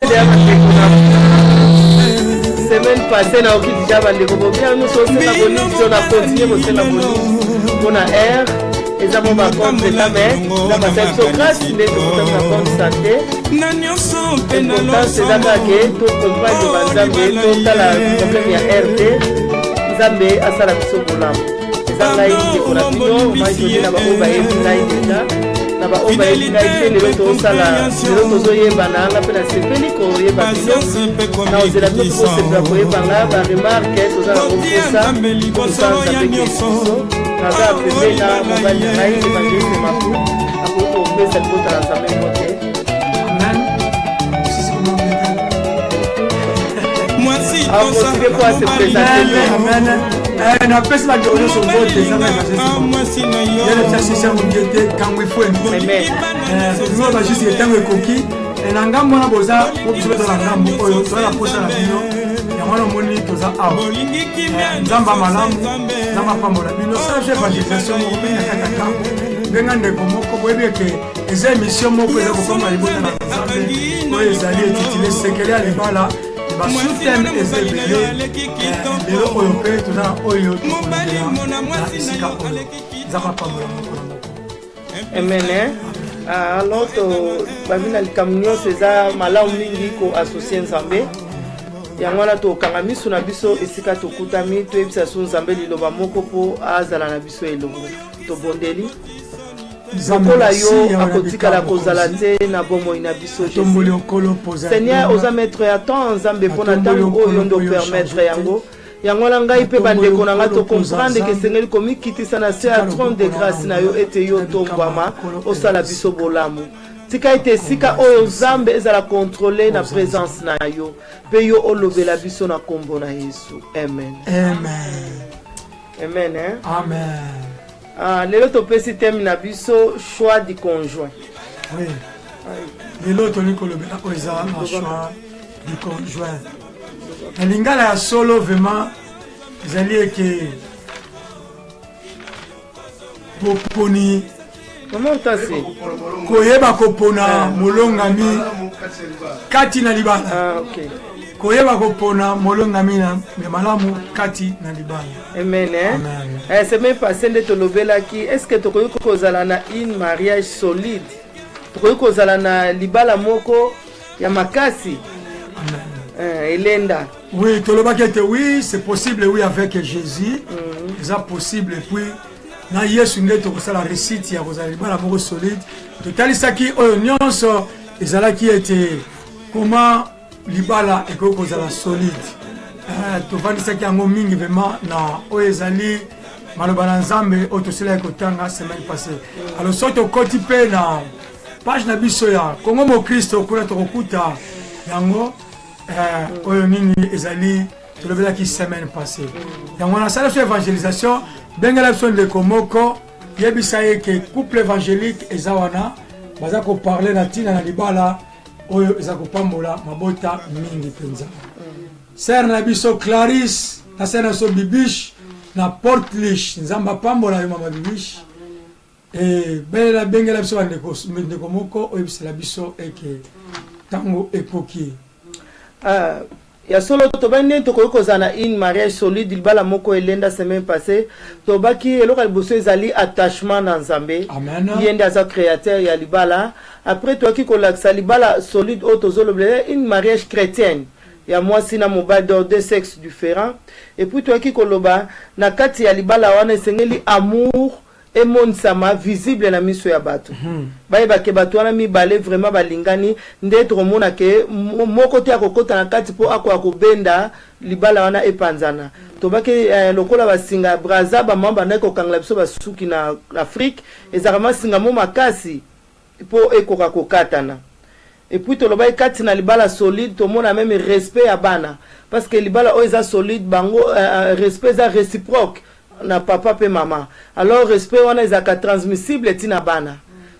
Semaine passée, na oki déjà bandeko bien nous sommes na bonus on a continué aussi la bonus on a air et ça mon compte de la main la bataille sur grâce il est tout na compte santé na nyonso pe na lo c'est ça que tout compagne de Nzambe tout la problème ya RD Nzambe asala biso bolam ça là il est pour la vidéo moi je dis na ba oba et là déjà na ba oba et là il est tout ça là le tozo yebana la pena sepeli ko yebana na ozela tout pour se préparer par là ba remarque tout ça on fait ça kaza pembe na mobali na ile evangeliste mafu ako pesa kota la semaine mote amen sisi kama moi si ça c'est quoi se présenter amen na pesa la journée sur vote ça na moi si na yo il y a ça mon dieu quand il faut amen nous va juste étant coquille et na ngambo na boza ko biso dans la ngambo oyo to la posa la bino ya mwana moni toza awa nzamba malamu nzamba pambola bino ça j'ai evangelisation mo bien kaka kambo benga ndeko moko boyebeke eza émission moko eza kokoma libota na nzambe oyo ezali etitile sekele ya libala basuteme eza ebele lelo oyo mpe toza oyo tokolela na esika oyo nzamba pambola moko na moko amen. Alors, bavina likamnyo seza malamu mingi ko associer Nzambe. Yangwana to kangami suna biso esika to kutami to ebisa su Nzambe liloba moko po azala na biso elongo. To bondeli. Zakola yo akotika la kozala te na bomo ina biso Jésus. Seigneur, oza mettre à temps Nzambe pona tango oyo ndo permettre yango. Yangola ngai pe bandeko na ngato comprendre que Seigneur komi kitisa na se à trône de grâce na yo ete yo tombama osala biso bolamu tika ete sika oyo Nzambe ezala contrôler na présence na yo pe yo olobela biso na kombo na Yesu amen amen amen amen lelo topesi thème na biso choix du conjoint oui lelo toni kolobela ko ezala na choix du conjoint. Lingala ya solo vraiment zali que poponi comment ça c'est koyeba kopona molongami kati na libala okay koyeba kopona molongami na malamu kati na libala amen c'est même passé de tolobela ki est-ce que tokoyi kozala na une mariage solide tokoyi kozala na libala moko ya makasi Elenda. Oui, oui, c'est possible, oui, avec Jésus. C'est possible, et puis, na Yesu ndeto ko sala récite ya kozala libala moko solide. Totali saki oyo nyonso ezala ki était comment libala eko kozala solide. To vandi saki yango mingi vraiment na oyo ezali maloba na Nzambe oyo tosala ekotanga semaine passée. Alors soto koti pe na page na biso ya Kongo mo Kristo kuna tokokuta yango oyo nini ezali tolobela ki semaine passée yango na sala sur évangélisation bengela biso ndeko moko yebisa ye ke couple évangélique eza wana baza ko parler na tina na libala oyo eza kopambola mabota mingi penza sœur na biso Clarisse na sœur na so Bibiche na Portlich nzamba pambola yo mama Bibiche bengela biso ndeko moko oyo bisela biso eke tango epoki ya solo tobandi tokoki kozana une mariage solide libala moko elenda semaine passée tobaki eloko liboso ezali attachement na Nzambe yende aza créateur ya libala après toki kolakisa libala solide oyo tozolobela une mariage chrétienne ya mwasi na mobali de deux sexes différents et puis toki koloba na kati ya libala wana esengeli amour emonisama visible na miso ya bato bayeba ke bato wana mibale vraiment balingani nde tokomona ke moko te akokota na kati po akobenda libala wana epanzana tobaki lokola basinga braza bamamba na kokangala biso basuki na Afrique ezalama singa mo makasi po ekoka kokatana et puis toloba kati na libala solide tomona même respect ya bana parce que libala oyo eza solide bango respect eza réciproque na papa pe mama alors respect wana ezaka transmissible tina bana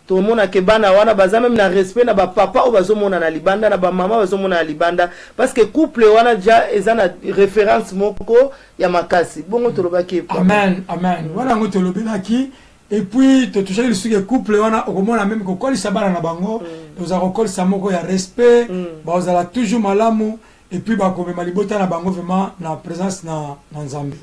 to mona ke bana wana baza même na respect na ba papa o bazomona na libanda na ba mama bazomona na libanda parce que couple wana ja eza na référence moko ya makasi bongo tolobaki amen amen wana ngo tolobelaki et puis tu touches le sujet couple on a au moins la même que quand il s'abala na bango nous avons encore ça moko ya respect vous allez toujours malamu et puis bah comme malibota na bango vraiment na présence na Nzambe.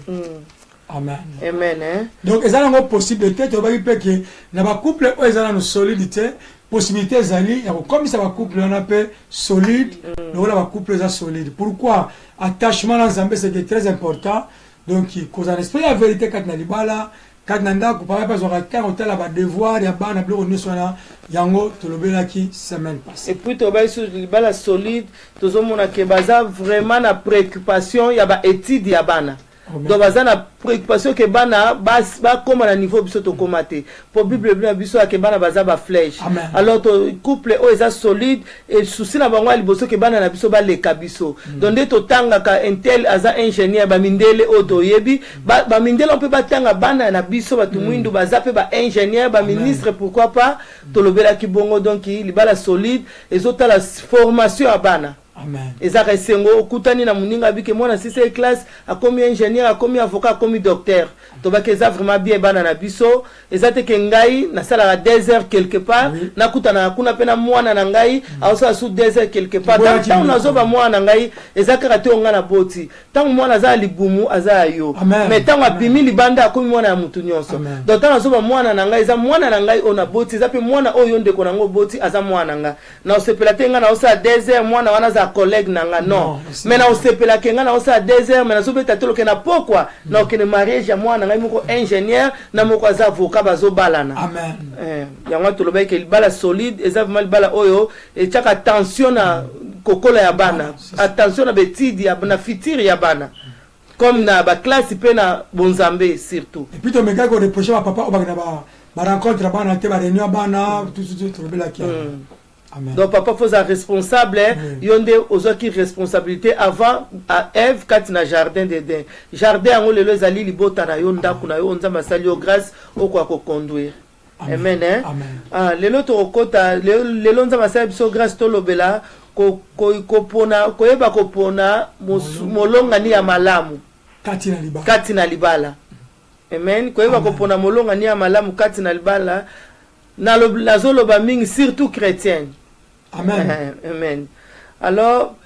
Amen. Amen. Hein? Donc ezala ngo possibilité to ba que na ba couple o ezala no solidité possibilité ezali ya comme ça ba couple on appelle solide donc là ba couple za solide. Pourquoi attachement na Nzambe c'est très important. Donc cause en esprit la vérité quand na libala quand na ndako par rapport à quand on la ba devoir ya bana blo no sona yango to lobela ki semaine passée. Et puis to ba sur libala solide to zo mona ke baza vraiment na préoccupation ya ba étude ya bana. Donc baza na préoccupation ke bana ba comme na niveau biso to komate pour bible bien biso ke bana baza ba flèche. Alors to couple o eza solide et souci na bango liboso ke bana na biso ba le kabiso. Donc de to tanga ka intel aza ingénieur ba mindele o to yebi ba mindele on peut ba tanga bana na biso ba tumwindu baza pe ba ingénieur ba ministre pourquoi pas to lobela ki bongo donc li bala solide et zota la formation à bana. Amen. Eza resengo okutani na muninga bike mwana sise classe akomi ingénieur akomi avocat akomi docteur to ba keza vraiment bien bana na biso eza te ke ngai na sala 2 heures quelque part na kutana kuna pena mwana na ngai aosa su 2 heures quelque part tant na zoba mwana ngai eza ka te onga na boti tant mwana za libumu aza yo mais tant apimi libanda akomi mwana ya mutu nyonso donc tant na zoba mwana na ngai eza mwana na ngai ona boti eza pe mwana oyo ndeko nango boti aza mwana nga na osepela te nga na osa 2 heures mwana wana za collègue nanga non mais na osepela kenga na osa 2 heures mais na zobeta tolo ke na pourquoi na okene mariage ya mwana ngai moko ingénieur na moko za avocat bazo balana amen yango to loba ke bala solide eza vraiment bala oyo et chaka attention na kokola ya bana attention na betidi ya na futur ya bana comme na ba classe pe na bonzambe surtout et puis to meka ko reprocher ba papa obakina ba rencontre bana te ba réunion bana tout to lobela ki Amen. Donc papa faut être responsable yonde ozo ki responsabilité avant à Ève quand na jardin d'Éden jardin ngo lelo zali libota na yonda kuna yo nzamba sali yo grâce au quoi ko conduire amen hein ah lelo to okota lelo nzamba sali biso grâce to lobela ko pona ko yeba ko pona molonga ni ya malamu kati na libala amen ko yeba ko pona molonga ni ya malamu kati na libala na lazoloba mingi surtout chrétienne. Amen. Amen. Alors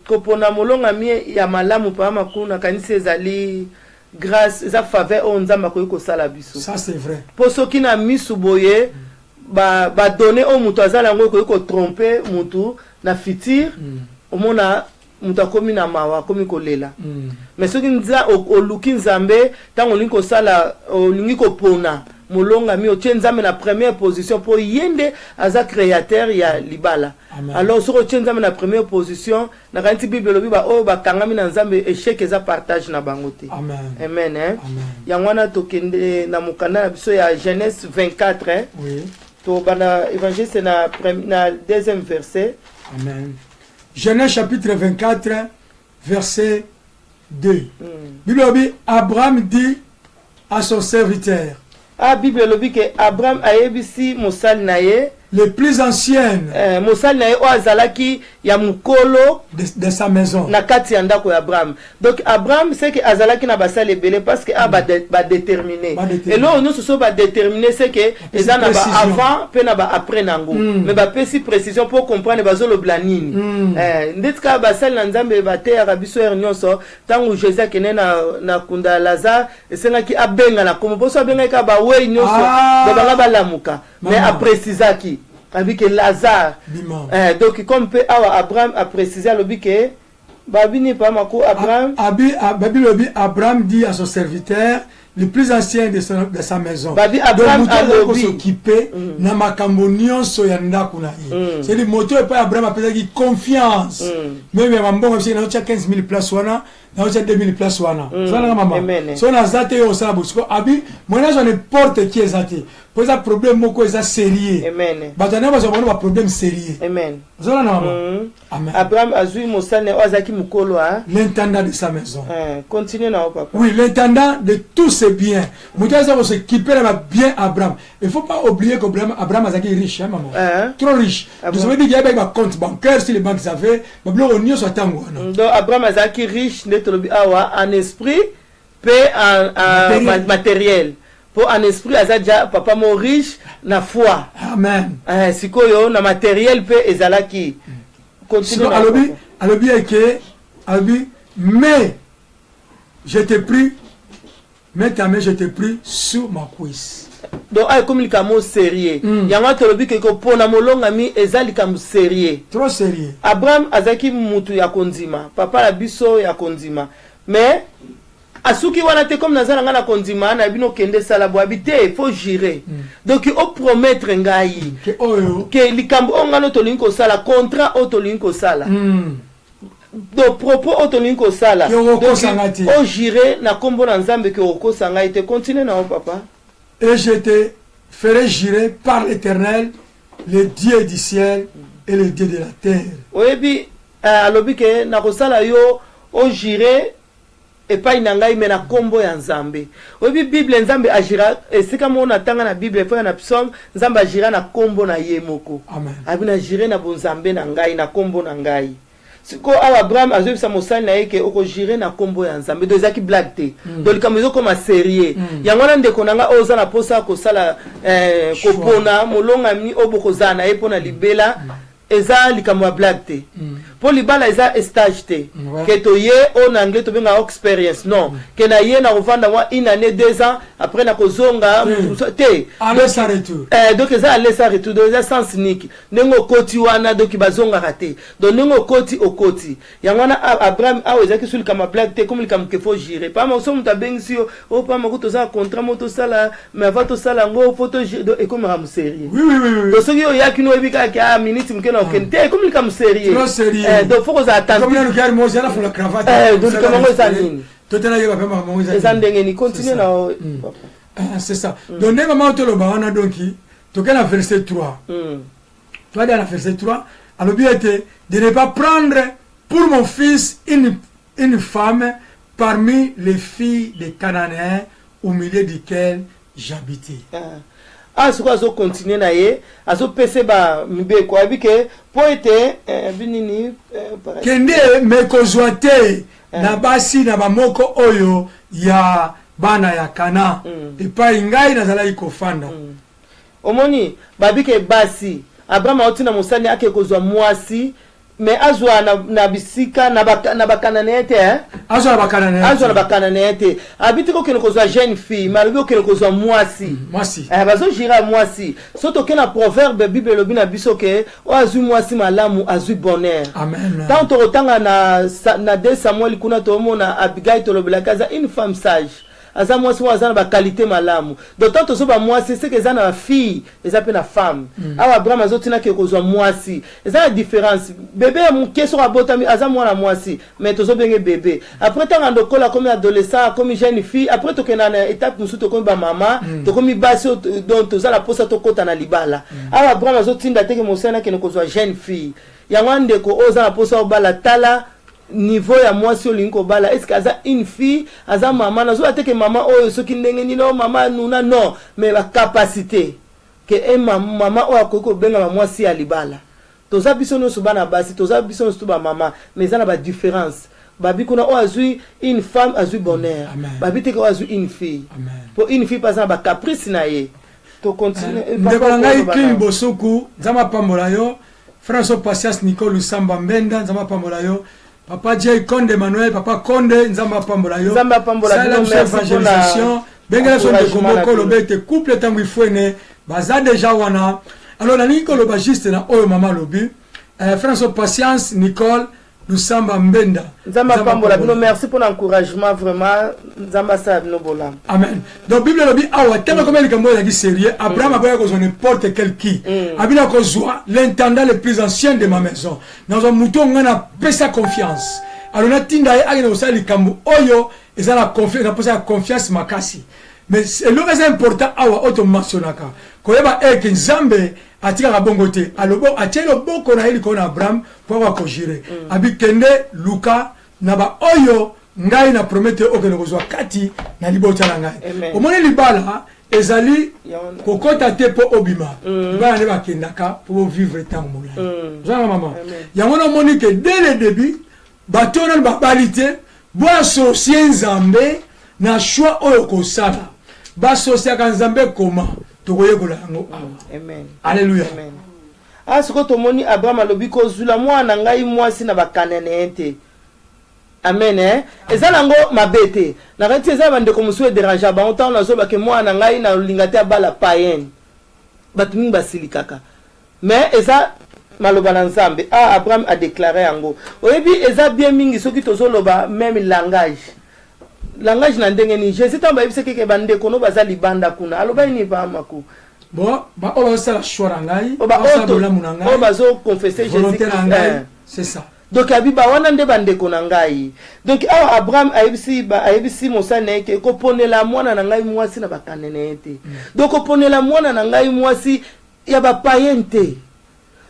kopona molonga mi ya malamu pa makuna kanisa ezali grâce za faveur on nzamba ko sala biso. Ça c'est vrai. Po soki na misu boye ba donner au mutu azala ngo ko tromper mutu na futur omona mutu akomi na mawa akomi kolela. Mais soki nza oluki nzambe tango linko sala olingi ko pona molonga mi otie nzambe na première position pour yende aza créateur ya libala. Alors sur otie nzambe na première position na kanti bible lobi ba o ba kangami na nzambe échec eza partage na bangote. Amen hein. Yangwana tokende na mukanda na biso ya Genèse 24 hein. Oui. To bana évangile na deuxième verset. Amen. Genèse chapitre 24 verset 2. Bible lobi Abraham dit à son serviteur. Ah Bible lobi que Abraham a yebisi mosali na ye les plus anciennes mosali na ye o azalaki ya mukolo de sa maison na kati ya ndako ya Abraham. Donc Abraham c'est que azalaki na basali ebele parce que ba déterminé et là nous so ba déterminé c'est que eza na ba avant pe na ba après nango mais ba pesi précision pour comprendre bazolo blanini ndetka basali na nzambe ba terre biso er nyonso tangu Jésus kene na kunda Lazare esengaki abenga na komo boso abenga ka ba we nyonso ba ba lamuka mais a précisaki avec Lazare donc comme peut Abraham a précisé à l'obi que babini pas mako Abraham Abraham dit à son serviteur le plus ancien de sa maison babi Abraham a s'occuper na makambo nyonso ya ndako na ye c'est le moteur pas Abraham a qui confiance même mambongo c'est na 15000 places wana na 2000 places wana ça na maman so na zate yo ça bosco abi mona je n'importe qui ezate pour ça problème moko eza sérieux amen batana ba zobona ba problème sérieux amen ça na maman amen Abraham azui mosane ozaki mukolo hein l'intendant de sa maison continue na papa oui l'intendant de tous ses biens mutaza ko s'équiper na bien Abraham il faut pas oublier que Abraham azaki riche hein maman trop riche vous savez dire qu'il y a un compte bancaire si les banques avaient ba bloko nyonso tango donc Abraham azaki riche en esprit, paix en matériel. pour en esprit azaja papa mo riche na foi. Amen. Sikoyo na matériel pe ezalaki. Continue. Alobi eke alobi mais je t'ai pris mais ta main je t'ai pris sous ma cuisse. Donc ay comme likamo sérieux. Yanga tolobi ke ko pona molonga mi ezalika mu sérieux. Trop sérieux. Abraham azaki mutu ya kondima, papa la biso ya kondima. Mais asuki wana te comme nazala ngana kondima na bino kende sala bo habiter, faut gérer. Donc o promettre ngai que likambo ongano tolinko sala contrat o tolinko sala. Donc propos o tolinko sala. Donc o gérer na kombo na nzambe ke oko sanga ite continue na o papa. Et je te ferai jurer par l'Éternel, le Dieu du ciel et le Dieu de la terre. Oui, puis, alobi ke na kosala yo o jurer et pas inangai mais na kombo ya nzambe. Oui, Bible nzambe agira et c'est comme on attend na Bible faut na psaume nzambe agira na kombo na ye moko. Amen. Abina jurer na bonzambe na ngai na kombo na ngai. Siko Abraham azoi sa mosali na yeke oko jire na kombo ya nzambe do ezaki blague te do likamezo koma sérieux yango na ndeko nanga oza na posa ko sala kopona molonga mi oboko zana e pona libela eza likamwa blague te pour libala eza stage te que to ye en anglais to benga experience non que na ye na revanda moi une année 2 ans après na kozonga te aller sans retour donc eza aller sans retour donc eza sens unique nengo koti wana donc bazonga raté donc nengo koti okoti yango na Abraham a eza ki sul kama blague te comme le kam ke faut gérer pas mo so muta bengsi o pas mo to za contrat moto sala mais va to sala ngo photo et comme ram sérieux oui donc so yo yakino ebika ka minute mkena okente comme le kam sérieux trop sérieux donc faut que ça attende comme le gars moi j'ai la faut la cravate donc comment ça nini tout là il va faire maman ça ndenge ni continue na c'est ça donc ne maman to lo ba wana donc to kana verset 3 toi dans la verset 3 alors bien était de ne pas prendre pour mon fils une femme parmi les filles des Cananéens au milieu desquelles j'habitais. Azo continuer na ye azo pese ba mibe ko abike po ete binini kende me kozwate na basi na bamoko oyo ya bana ya Kana et pas ngai na zala ikofanda omoni babike basi Abraham otina musani ake kozwa mwasi mais azwa na bisika na bakananete azwa na bakananete habite ko kene kozwa jeune fille malgré kene kozwa mwasi bazo jira mwasi soto kena proverbe bible lobi na biso ke o azwi mwasi malamu azwi bonheur amen tant to rotanga na 2 Samuel kuna to mona Abigail to lobela kaza une femme sage aza mwasi wa azana ba qualité malamu d'autant to so ba mwasi c'est que ezana fille ezape na femme awa Abraham azotina ke kozwa mwasi ezana différence bébé muke so abotami aza mwana mwasi mais to so benge bébé après tant ndokola comme adolescent comme jeune fille après to kena na étape musu to comme ba mama to comme basi donc to za la posa to kota na libala awa Abraham azotinda teke mosana ke kozwa jeune fille yango ndeko oza na posa obala tala niveau ya mwasi olingo bala est-ce que aza une fille aza maman nazo ateke maman oyo soki ndenge ni no maman nuna non mais la capacité que maman oyo akoko benga mwasi ya libala toza biso no subana basi toza biso no suba maman mais ça na ba différence babi kuna o azui une femme azui bonheur babi te ko azui une fille pour une fille pas ba caprice na ye to continue ndeko ngai kin bosoku nzama pambola yo François Patience Nicole Samba Mbenda nzama pambola yo Papa J. Konde Manuel, Papa Konde, Nzamba Pambola yo. Nzamba Pambola yo, évangélisation. Benga son de Komoko lobete couple tangu ifwene, baza déjà wana. Alors na niko loba juste na oyo mama lobi. François Patience Nicole Lusamba Mbenda. Nzamba Pambola bino, merci pour l'encouragement vraiment. Nzamba sa bino bola. Amen. Donc Bible lobi awa tellement comme likambo ya sérieux, Abraham aboya ko n'importe quel qui. Abina ko zwa l'intendant le plus ancien de ma maison. Dans un mouton ngana pesa confiance. Alors na tinda ya agena osali likambo oyo ezala confiance, na posa confiance makasi. Mais c'est le plus important awa auto mentionnaka. Koyeba eke Nzambe atika bongo te alobo atelo boko na ili kona Abraham pour ko jire. Abi kende Luka na ba oyo ngai na promete okene kozwa kati na libota na ngai. Omone libala ezali kokota te po obima. Libala ne ba kendaka pour vivre tant molai. Jean maman. Yango na moni que dès le début bato na ba balite bo associer Nzambe na choix oyo ko sala. basosia ka nzambe koma tokoyekola yango amen alléluia amen asiko tomoni Abraham alobi kozula mwana ngai mwasi na bakanene te amen eza nango mabete na kati eza bandeko mosusu déranger bango ntango nazobake mwana ngai na linga te abala païen bato mingi basilikaka mais eza maloba na nzambe Abraham a déclaré yango oyebi eza bien mingi soki tozoloba même langage na ndenge ni Jésus ntango bayebisaki ke bandeko no baza libanda kuna alobai ni baamaku bon oyo bazosala choix na ngai oyo bazoconfesse Jésus c'est ça donc abiba wana nde bandeko na ngai donc awa Abraham ayebisi mosali na ye ke koponela mwana na ngai mwasi na bakanene te donc koponela mwana na ngai mwasi ya bapayen te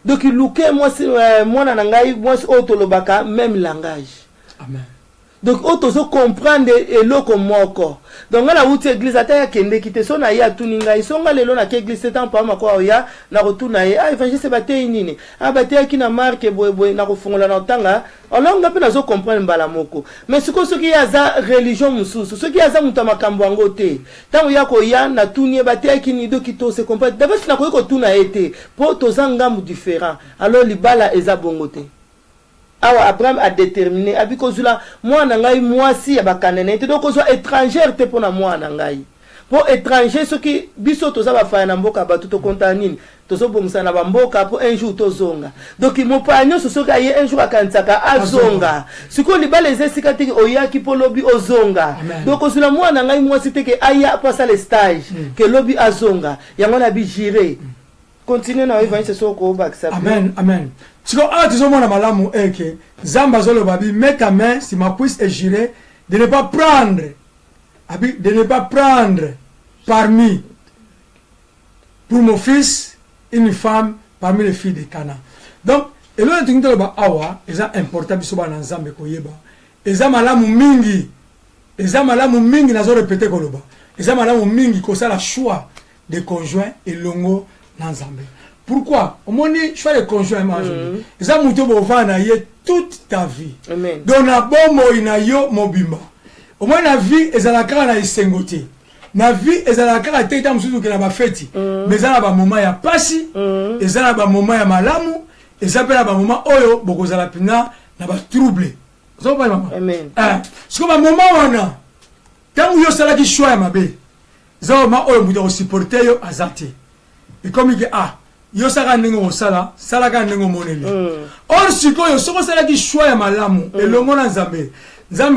donc iluke mwasi mwana na ngai mwasi oyo tolobaka même langage amen donc otozo comprendre eloko moko donc na wuti église ata ya kende kite so na ya tuni ngai so nga lelo na ke église tant pa mako ya na rotuna ye évangile batei nini batei ki na marque boy na kofungola na tanga alors nga pe nazo comprendre mbala moko mais siko soki ya za religion mususu soki ya za muta makambo ngo te tango ya ko ya na tuni batei ki ni do kito se comprendre d'abord na ko tuna ete po tozanga mu différent alors libala eza bongo te awa Abraham a déterminé abiko zula mwana ngai mwasi ya bakanene te donc ozwa étranger te pona mwana ngai po étranger soki biso toza bafaya na mboka bato to konta nini tozobongisa na bamboka po un jour tozonga donc mopanyo soki aye un jour akanisaka azonga siko libala ezesika teke oyaki po lobi ozonga donc ozula mwana ngai mwasi teke aya po asala stage ke lobi azonga yango na bijire continue na évangile soko obakisa amen siko tuzomona malamu eke Zamba zoloba bi mets ta main si ma cuisse est girée de ne pas prendre parmi pour mon fils une femme parmi les filles de Canaan. Donc et là tu ngoloba awa eza important biso ba na Nzambe koyeba eza malamu mingi nazo répéter koloba eza malamu mingi ko sala choix de conjoint et longo na Nzambe. Pourquoi? Au moins, choix de conjoint, ça mouto bovana yé toute ta vie. Amen. Donc na bomo ina yo mobimba. Au moins la vie ezalaka na isengote. Na vie ezalaka na teta mususu ke na ba feti. Mais ça na ba moment ya pasi, ça na ba moment ya malamu, et ça pe na ba moment oyo bokozala pina na ba trouble. Ça va maman. Amen. Ce que ba moment wana. Tangu yo sala ki choix ya mabe. Ça ma oyo muto supporter yo azati. Et comme il dit yo saka ndenge sala ka ndenge moneli or sikoyo soko sala ki choix ya malamu elongo na Nzambe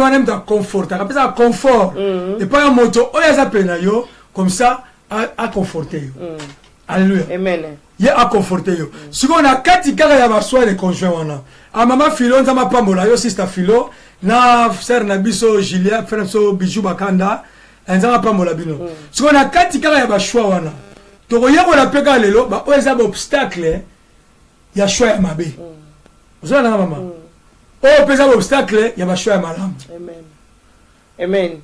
wana mta confort akapesa confort et pas un moto oya za pena yo comme ça à conforter yo alléluia amen ye a conforter yo sikoyo na kati kaka ya ba choix de conjoint wana mama Philo nzama pambola yo sister Philo na sœur na biso Julia frère so Bijou Bakanda nzama pambola bino sikoyo na kati kaka ya ba choix wana toko yako la peka lelo ba oza obstacle ya choix ya mabe ozo na mama o pesa obstacle ya ba choix ya malamu amen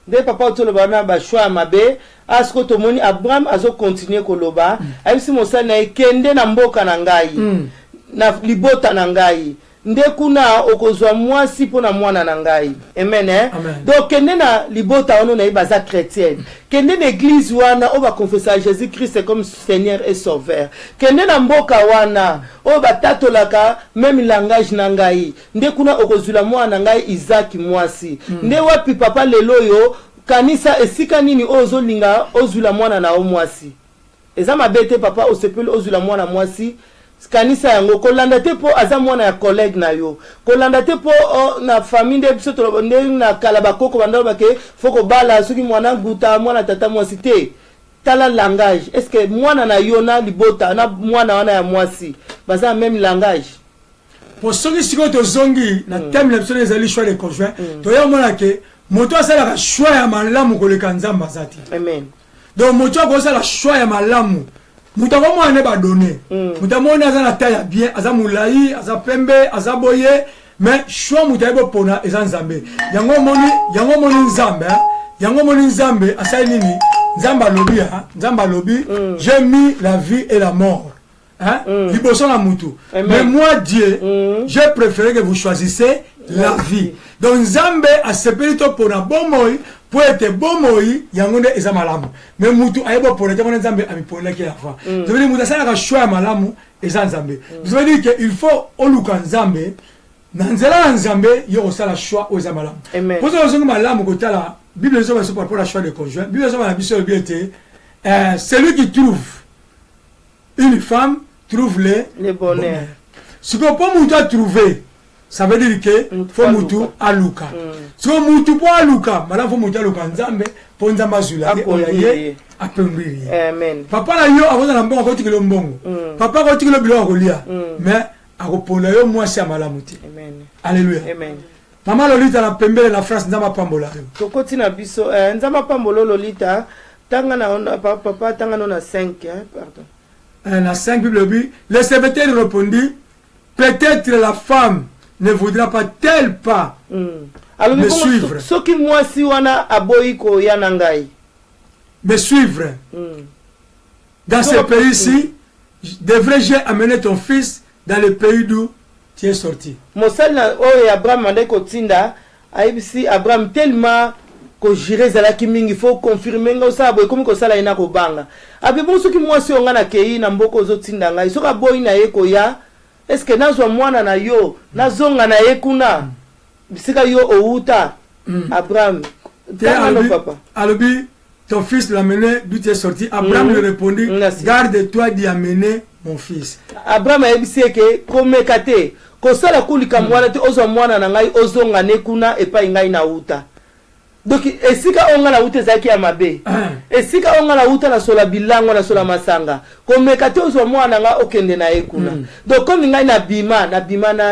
de papa to lo bana ba choix ya mabe asko to moni Abraham azo continuer koloba ayisi mosala na ekende na mboka na ngai na libota na ngai nde kuna okozwa mwasi pona mwana na ngai amen donc kende na libota ono na ibaza chrétienne kende na église wana o ba confesser Jésus Christ comme Seigneur et Sauveur kende na mboka wana o batatolaka même langage na ngai nde kuna okozula mwana ngai Isaac mwasi nde wapi papa lelo yo kanisa esika nini ozolinga ozula mwana na o mwasi eza mabete papa osepeli ozula mwana mwasi kanisa yango kolanda te po aza mwana ya collègue na yo kolanda te po na famille de biso to na kala bakoko bandalo bake foko bala soki mwana guta mwana tata mwasi te tala langage est-ce que mwana na yo na libota na mwana wana ya mwasi baza même langage pour soki siko to zongi na thème l'option des ali choix de conjoint to ya mona ke moto asala ka choix ya malamu koleka Nzamba zati amen donc moto akosala choix ya malamu mutako mwana ba donner mutamona aza na taille bien aza mulai aza pembe aza boye mais choix mutaibo pona eza Nzambe yango moni Nzambe asali nini Nzamba lobi j'ai mis la vie et la mort liboso na mutu. Mais moi Dieu, j'ai préféré que vous choisissez la vie. Donc Nzambe a sepelito pour na bomoi pour être bomoi yangonde eza malamu. Mais mutu ayebo pour être Nzambe ami pour la qui la fois. Je veux dire mutu ça na choix malamu eza Nzambe. Je veux dire que il faut oluka Nzambe na nzela Nzambe yo osala choix eza malamu. Pour ça ozonga malamu kotala Bible nous par rapport à choix de conjoint. Bible nous la mission bien celui qui trouve une femme trouve le bonheur. Ce que pour mutu a trouvé, ça veut dire que faut mutu aluka. Si mutu pour aluka, madame faut mutu aluka Nzambe pour Nzamba zula oyaye apembiri. Amen. Papa la yo avant na mbongo ko tikelo mbongo. Papa ko tikelo bilo akolia. Mais akopola yo mwasi ya malamu te. Amen. Alléluia. Amen. Maman Lolita la pembele la phrase Nzamba pambola. Tokoti na biso Nzamba pambolo Lolita tanga na papa tanga na 5 pardon. La 5 Bible dit, le serviteur répondit, peut-être la femme ne voudra pas-elle pas me suivre. Me suivre. Dans ce pays-ci, devrais-je amener ton fils dans le pays d'où tu es sorti? Abraham tellement ko jire zala ki mingi faut confirmer nga osala boy comme ko sala ina ko banga abi bon soki mwasi onga na kei na mboko zotinda ngai soka boy na ye ko ya est-ce que nazwa mwana na yo nazonga na ye kuna bisika yo outa Abraham papa alobi ton fils l'a mené d'où tu es sorti. Abraham lui répondit, garde-toi d'y amener mon fils. Abraham a dit que comme kate ko sala kulika mwana te ozwa mwana na ngai ozonga ne kuna epa ngai na uta. Donc esika onga na uta zaki ya mabe. Esika onga na uta na sola bilango na sola masanga. Comme kate ozwa mwana nga okende na ekuna. Donc comme ngai na bima na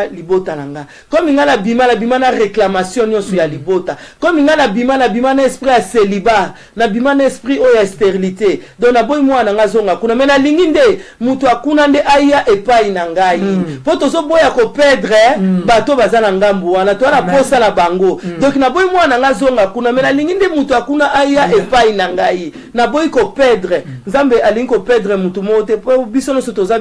libota nanga. Comme ngai na bima na réclamation nyoso ya libota. Comme ngai na bima na esprit ya célibat, na bima na esprit o ya stérilité. Donc na boy mwana nga zonga kuna mena linginde mutu akuna nde aya epai na ngai. Po tozo boya ko perdre bato bazana ngambu wana to na posa la bango. Donc na boy mwana nga zonga kuna mena linginde mutu akuna aya epai na ngai. Na boy ko perdre. Nzambe alingi ko perdre mutu mote po biso no sotoza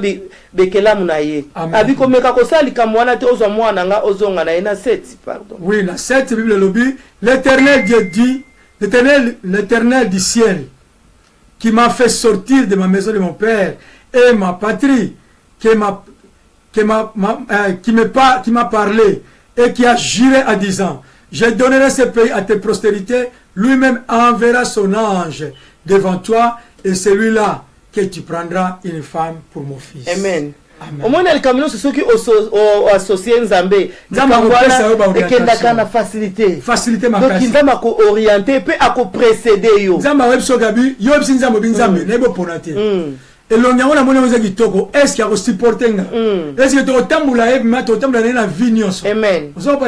bekela munaye. Abi ko meka ko sali kamwana te ozwa mwana nga ozonga na ina 7 pardon. Oui, la 7 Bible lobby, l'Éternel Dieu dit, l'Éternel du ciel qui m'a fait sortir de ma maison de mon père et ma patrie qui m'a parlé et qui a juré à 10 ans. Je donnerai ce pays à tes postérités, lui-même enverra son ange devant toi et celui-là que tu prendras une femme pour mon fils. Amen. Au moins le camion c'est ceux qui associé Nzambe. Nzambe na facilité. Facilité ma donc Nzambe ko orienter peut ako précéder yo. Nzambe web so gabi yo bisi Nzambe binzambe na ebo ponate. Et l'on y a un moment où il kitoko est-ce qu'il y a supporté est-ce que tu tambula et mato tambula na vignos. Amen. Vous savez pas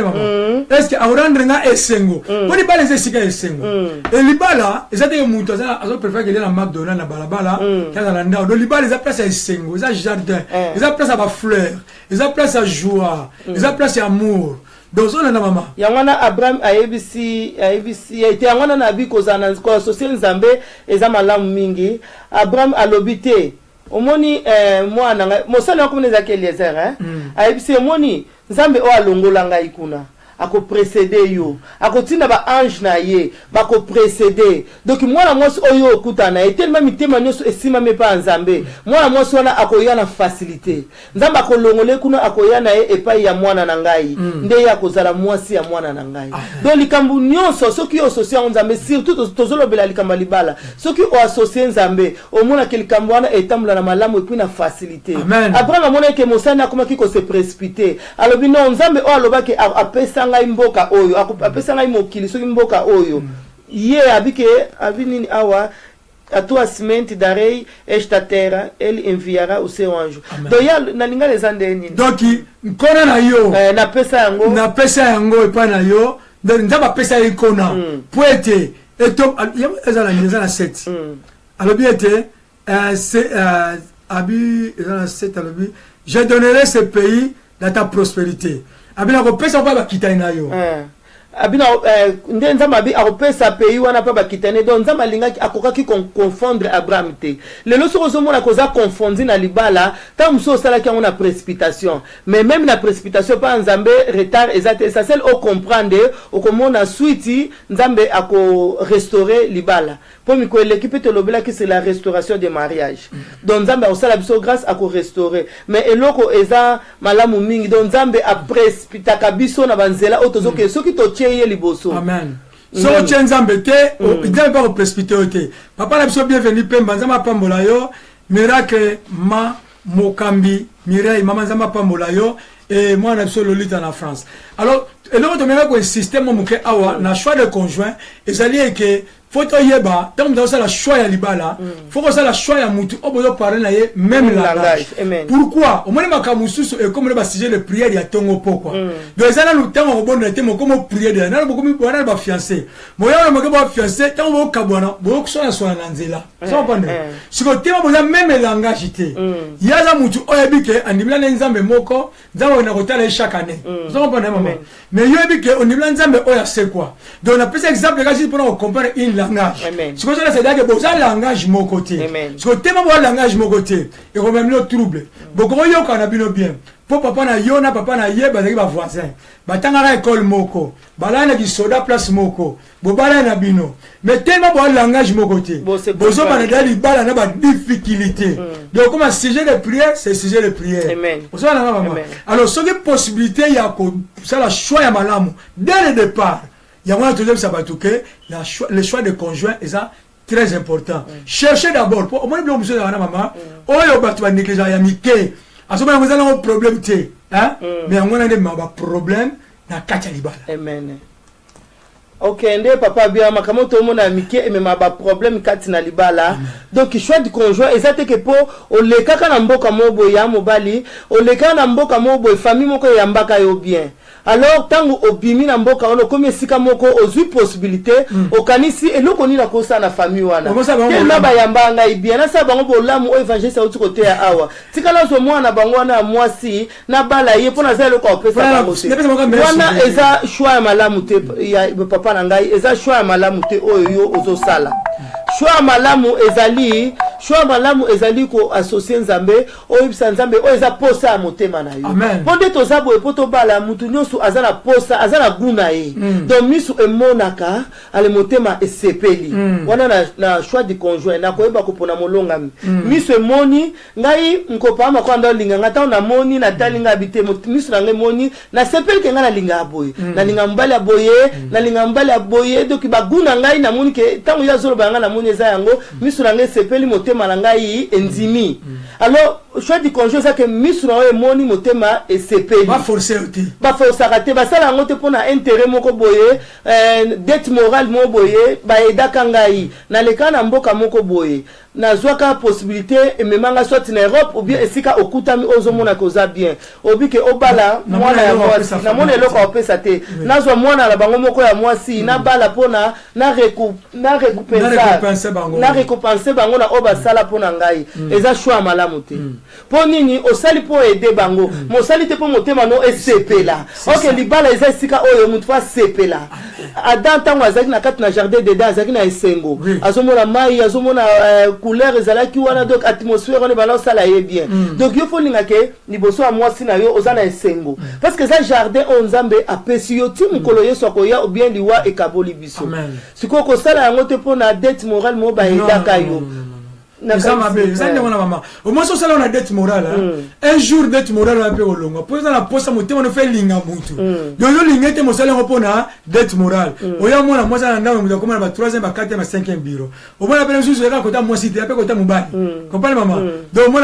est-ce que aurandre nga esengo on n'est pas les esika esengo et libala ezate mutu za azo préfère que les na McDonald's na balabala kana na ndao do libala za place esengo za jardin za place à fleurs za place à joie za place à amour. Donc on a maman yangana Abraham ayebisi ete yangana na bi kozana ko associer Nzambe eza malamu mingi. Abraham alobite omoni mwana mosala ko neza ke Eliezer ayebisi omoni Nzambe o alongola ngai kuna ako précéder yo akotinda ba ange na ye ba ko précéder donc mwana mwasi oyo okutana tellement mitema nyoso esima me pa Nzambe mwana mwasi wana akoya na facilité Nzambe akolongole kuna akoya na ye epai ya mwana na ngai nde ya kozala mwasi ya mwana na ngai donc likambu nyonso soki yo associé Nzambe surtout tozolobela likambu libala soki o associé Nzambe omona ke likambu wana etambula na malamu epi na facilité. Abraham amona ke mosana akoma ki ko se précipiter alobi non Nzambe o aloba ke apesa ngai mboka oyo apesa ngai mokili soki mboka oyo ye abike abinini awa à toi semaine d'arrêt esta terra ele enviara o seu anjo. Donc ya nalinga les andeni donc nkona na yo na pesa yango epa na yo ndaba pesa ikona poete eto ezala nyeza 7 alobi ete c'est abi ezala 7 alobi je donnerai ce pays dans ta prospérité. Abina ko pesa ba kita ina yo. abina nde nzambe abi akopesa pays wana pa bakitane donc nzambe alingaki akokaki confondre Abraham te lelo soko ozomona koza confondi na libala ta mosu osalaki yango na précipitation mais même na précipitation pa nzambe retard eza te ça seul o comprendre okomona suite nzambe ako restaurer libala po mikolo l'équipe te lobelaki c'est la restauration des mariages donc nzambe osala biso grâce ako restaurer mais eloko eza malamu mingi donc nzambe a précipitaka biso na banzela otozoke soki to liboso amen so nzambe te nzambe pas précipiter te papa na biso bienvenue pemba nzambe pambola yo miracle ma mokambi Mireille mama nzambe pambola yo et moi na biso lolita na France alors eloko to mera ko système mo ke awa na choix de conjoint ezali que faut yeba tant dans la choix ya libala faut que ça la choix ya mutu obozo parler na ye même langage pourquoi au moins makamususu et comme le sujet de prière ya tongo pokwa donc ça le temps au bon était mo comme prière de na beaucoup bona ba fiancé moya mo ba fiancé tant bo kabwana bo so na so na nzela ça pas si ko tema boza même langage te ya za mutu oyebike andimila na nzambe moko nzambe na kotala chaque année ça pas maman mais yebike ondimila nzambe oya c'est quoi donc on a pris exemple quand pour comparer une langage. Ce que c'est dire que bon ça langage mon côté. Ce que thème bon langage mon côté et quand même le trouble. Beaucoup yo kana bino bien. Po papa na yo na papa na ye bazaki ba voisin. Batanga école moko. Bala na ki soda place moko. Bo bala na bino. Mais tellement bon langage mon côté. Bozo bana li bala na ba difficulté. Donc comme sujet de prière, c'est sujet de prière. Amen. Alors ce que possibilité il y a ça la choix ya malamu dès le départ. Il y a un deuxième sabatouké, le choix de conjoint est très important. Cherchez d'abord, au moins, vous avez un maman, oh, vous avez négligé, il y a Mickey. À ce moment, vous avez un problème, hein? Mais on a un problème, na Kachalibala. Amen. Ok, ndé papa bien, ma comment tout le monde a Mickey, mais ma problème, Katina Libala. Donc, choix du conjoint, exactement que pour, au leka kanambo kamobo ya mobali, au leka kanambo kamobo, famille moko yambaka yo bien. Alors tango obimi na mboka ono comme esika moko ozu possibilité okanisi eloko ni na kosa na famille wana tellement bayamba ngai bien na sa bango bolamu o évangile sa uti côté ya awa tikala so mwana bango wana mwasi na bala ye pona za eloko opesa bango te wana eza choix ya malamu te ya papa na ngai eza choix ya malamu te oyo yo ozo sala choix malamu ezali ko associer nzambe oyibisa nzambe o eza posa ya motema na yo bonde tozabo epoto bala mutu nyonso azana posa azana guna ye donc misu emonaka ale motema esepeli wana na choix du conjoint na koyeba kopona molonga misu emoni ngai nkopa makwanda linga ngata na moni na talinga bite misu na ngai moni na sepeli ke ngana linga boye na linga mbala boye donc baguna ngai na moni ke tango ya zolo banga na moni eza yango misu na ngai sepeli motema na ngai enzimi alors choix du conjoint ça que misu na oyo moni motema esepeli ba forcer te basala yango te pona intérêt moko boye dette morale mo boye ba edaka ngai na leka na mboka moko boye na zwaka possibilité ememanga soit na Europe ou bien esika okutami ozomona koza bien obike obala mwana ya mwasi na mona eloko opesa te nazwa mwana la bango moko ya mwasi na bala pona na récompenser bango na oba sala pona ngai eza choix malamu te po nini osali po aider bango mosali te po motema no esepela ok libala eza esika oyo mutu fa sepela adam tango azaki na kati na jardin de dans azaki na esengo azomona mai azomona couleur ezalaki wana donc atmosphère on balance ça là bien donc il faut linga ke liboso a mwasi na yo ozana esengo parce que ça jardin on nzambe apesi yo ti mukolo yeso akoya ou bien liwa ekaboli biso siko ko sala yango te pona dette morale mo ba edaka yo au moins ça on a dette morale un jour dette morale on a peu longa pour ça la poste motema on fait linga mutu donc lingete mo sala ngopona dette morale oya mona moi ça ndanga mutu comme na 3e ba 4e ba 5e bureau au moins la peine juste ka kota moi cité après kota mubali comprendre maman donc moi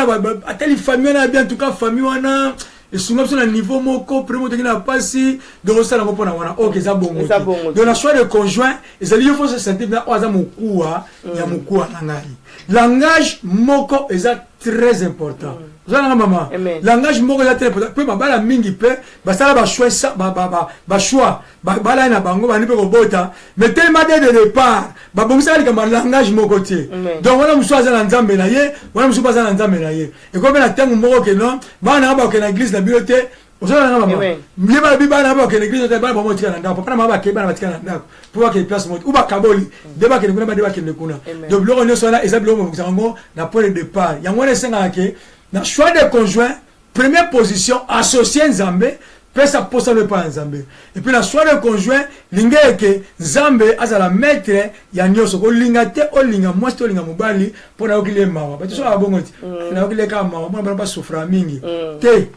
ateli famille na bien en tout cas famille wana et souvent sur le niveau moko primo tekina pasi donc ça la ngopona wana OK ça bongo donc la choix de conjoint et il faut se sentir na oza mukua ya mukua na ngai langage moko est très important. Maman, langage moko est très important. Peu mabala mingi pe, basala ba choix ça, ba choix, bala na bango ba ni pe ko bota. Mais tellement dès le départ, ba bongisa li kama langage moko tie. Donc wana muso azala nzambe na ye, wana muso bazala nzambe na ye. Et comme na tango moko ke non, ba na ba ke na église na bibliothèque ozala na mama miye ba bibana ba ke l'église de ba ba motika na ndako papa na ba ke ba na batika na ndako pour que place mot ou ba kaboli de ba ke kuna ba de ba ke kuna donc bloko nyoso na eza bloko mo na point de départ yango na senga ke na choix de conjoint première position associé Nzambe pesa posa le pas Nzambe et puis la choix de conjoint linga ke Nzambe azala maître ya nyoso ko linga te o linga moi to linga mobali pour na okile mawa ba so abongoti na okile ka mawa mo ba souffra mingi te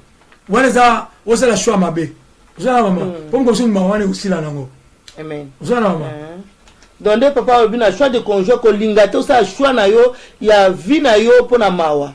wanaza osala choix mabe osala mama pour comme ça mawa ne usila nango amen osala mama donc papa obina choix de conjoint ko linga te osala choix na yo ya vie na yo pona mawa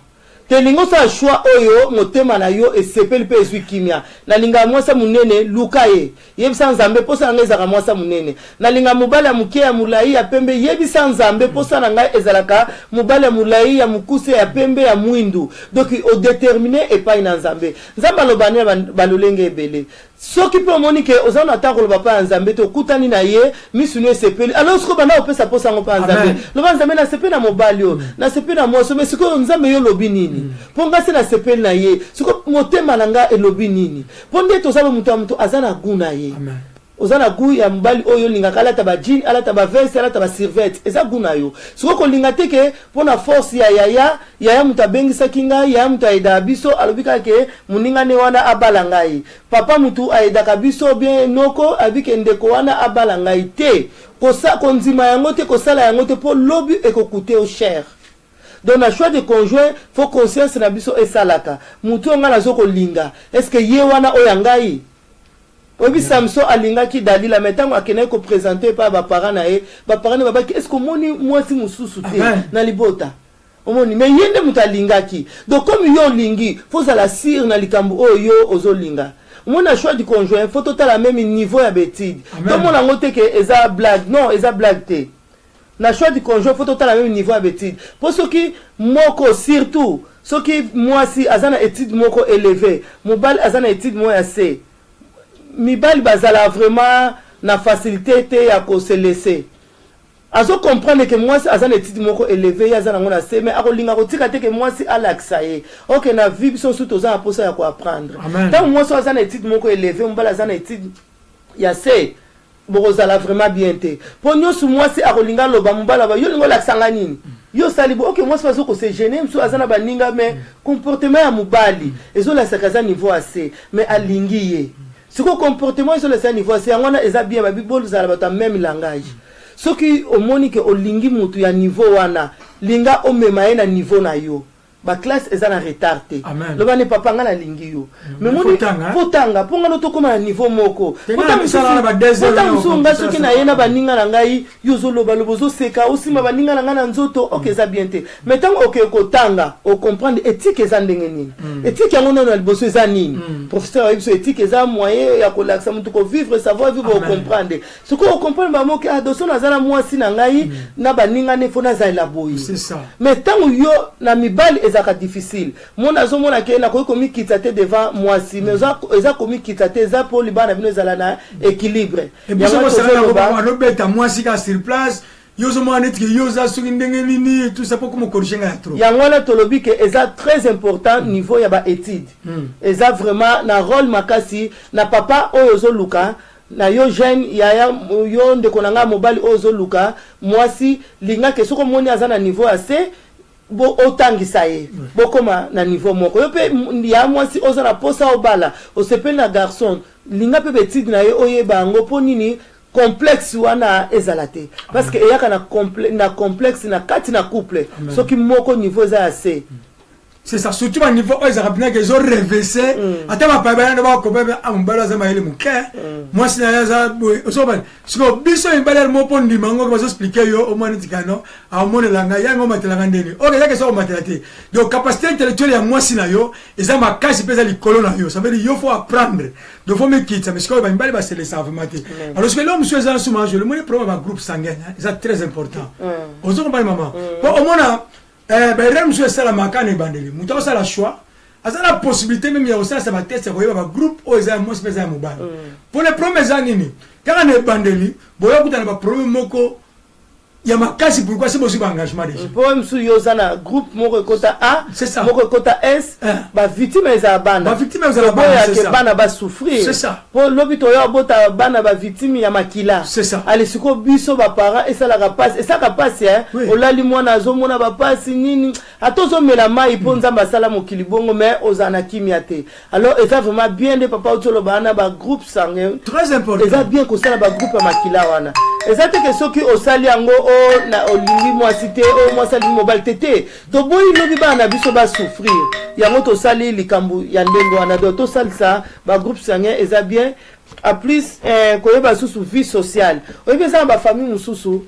te lingo sa choix oyo motema na yo esepeli pe eswi kimia na linga mwasa munene luka ye yebisa Nzambe posa nga ezaka mwasa munene na linga mobali ya muke ya mulai ya pembe yebisa Nzambe posa na nga ezalaka mobali ya mulai ya mukuse ya pembe ya mwindu donc o déterminer epai na Nzambe Nzambe alobani balolenge ebele soki pe omoni ke ozana ata koloba pa Nzambe to kutani na ye misuni esepeli alors siko bana opesa posa ngo pa Nzambe loba Nzambe na sepeli na mobali yo na sepeli na mwaso mais siko Nzambe yo lobi nini ponga se na sepeli na ye siko motema na nga elobi nini ponde to sabe mutu azana guna ye amen ozana gu ya mbali oyo linga kala taba jean ala taba veste ala taba serviette eza guna yo siko ko linga teke pona force ya yaya mutu abengisa kinga ya mutu aida biso alobika ke muninga ne wana abala ngai papa mutu aida kabiso bien noko abike ndeko wana abala ngai te kosa konzima yango te kosala yango te po lobi ekokute au cher. Donc na choix de conjoint faut conscience na biso esalaka mutu nga na zoko linga est-ce que ye wana oyangai obi Samson alingaki Dalila metango akene ko présenter pa ba parents na ye ba parents ba baki est-ce que moni mwasi mususu te na libota omoni mais yende mutu alingaki donc comme yo lingi faut la sire na likambu oyo ozolinga mon choix du conjoint faut total la même niveau ya betide donc mon ngote ke eza blague non eza blague te na choix du conjoint faut total la même niveau ya betide pour ceux qui moko surtout ceux qui moi si azana étude moko élevé mobile azana étude mo ya C mibali bazala vraiment na facilité te ya ko se laisser azo comprendre que moi si azana étude moko élevé ya zana ngona C mais akolinga ko tika te que moi si alaxa ye OK na vie biso surtout za posa ya ko apprendre tant moi si azana étude moko élevé mbala azana étude ya C bozala vraiment bien te pour nyosu moi si akolinga loba mbala ba yo lingo laksanga nini yo salibo OK moi si bazo ko se gêner mso azana baninga mais comportement ya mubali ezo la sakaza niveau assez mais alingi ye siko comportement ezo la niveau assez ngona eza bien ba bibolo zala bata même langage soki omoni ke olingi mutu ya niveau wana linga omema na niveau na yo ba classe eza na retardé loba ne papa nga na lingi yo mais moni potanga ponga no tokoma na niveau moko potanga songa soki na yena baninga na ngai yo zo loba lobozo seka osima baninga na nga na nzoto OK eza bien te mais tango OK kotanga o comprendre éthique eza ndenge nini éthique yango na liboso eza nini professeur ayibiso éthique eza moyen ya kolaksa mutu ko vivre savoir vivre o comprendre soko o comprendre ba moke adoso na zala mwasi na ngai na baninga ne fona za elaboyi c'est ça mais tango yo na mibali ezaka difficile mon azomona ke na ko komi kitate devant moi si mais eza komi kitate eza pour libana bino ezala na équilibre et puis ça va robeta moi si ka sur place yo zo mwana etike yo za suki ndenge nini tout ça pour comme corriger nga trop ya ngwana tolobi ke eza très important niveau ya ba étude eza vraiment na rôle makasi na papa oyo zo luka na yo jeune ya yo ndeko na nga mobali oyo zo luka mwasi linga ke soko moni azana niveau assez bo otangisa ye bokoma na niveau moko yo pe ya mwasi ozana posa obala osepeli na garçon linga pe betide na ye oyeba ngo po nini complexe wana ezalate parce que eyaka na complexe na kati na couple soki moko niveau za assez c'est ça surtout au niveau où ils ont qu'ils ont réversé attends ma papa ne va pas à mon bala za maile mon cœur moi si na za osoba siko biso imbala mo po ndima ngo ba expliquer yo au moins ndikano a mo ne langa ya ngo matela ngandeni OK ya que ça o matela te donc capacité intellectuelle ya moi si na yo eza makasi pesa likolo na yo ça veut dire yo faut apprendre donc faut me quitter mais siko ba imbala ba se laisser vraiment alors ce que l'homme soit dans ce match le monde problème ba groupe sanguin c'est très important ozo ba maman au moins ben rem sur ça la makane bandeli muto ça la choix asa la possibilité même ya ça va tester ko ba groupe o za mo spécial ya mobile pour les premiers années ni quand on est bandeli boya kutana ba problème moko il y a ma casse pourquoi c'est aussi engagement déjà pour monsieur yozana groupe moko kota A c'est ça moko kota S ba victime za bana ba victime za bana c'est ça bana ba souffrir c'est ça pour lobito yo bota bana ba victime ya makila c'est ça ale siko biso ba parents et ça la passe et ça ka passe olali mwana zo mona ba passe nini atozo mela mai po nzamba sala mokili bongo mais ozana kimia te alors et ça vraiment bien de papa otolo bana ba groupe sanguin très important et ça bien ko sala ba groupe ya makila wana et ça te que soki osali yango o na olingi moi cité o moi sali mobile tété to boyi lobi bana biso ba souffrir yango to sali likambu ya ndengo wana do to sali ça ba groupe sanguin et ça bien à plus koyeba susu vie sociale oyebi ça ba famille mususu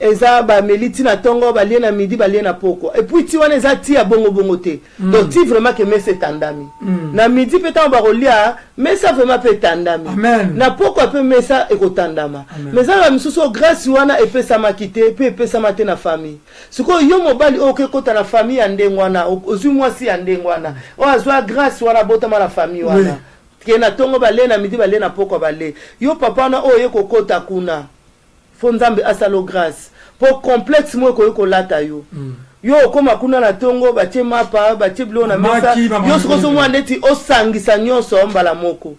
eza ba meliti na tongo ba liena midi ba liena poko et puis ti wana eza ti ya bongo bongo te donc ti vraiment que mais c'est tandami na midi peut-être ba rolia mais ça vraiment peut tandami na poko peut mais ça ekotandama mais ça ba misusu grâce wana epesa makite pe epesa mate na famille siko yo mobali o ke kota na famille ya ndengwana ozwi mwasi ya ndengwana o azwa grâce wana botama na famille wana kena tongo ba liena midi ba liena poko ba le yo papa na o ye kokota kuna fonzambe asalo grâce pour complexe moi ko lata yo yo koma kuna na tongo batie mapa batie blo na mesa yo soko mwa neti osangisa nyonso mbala moko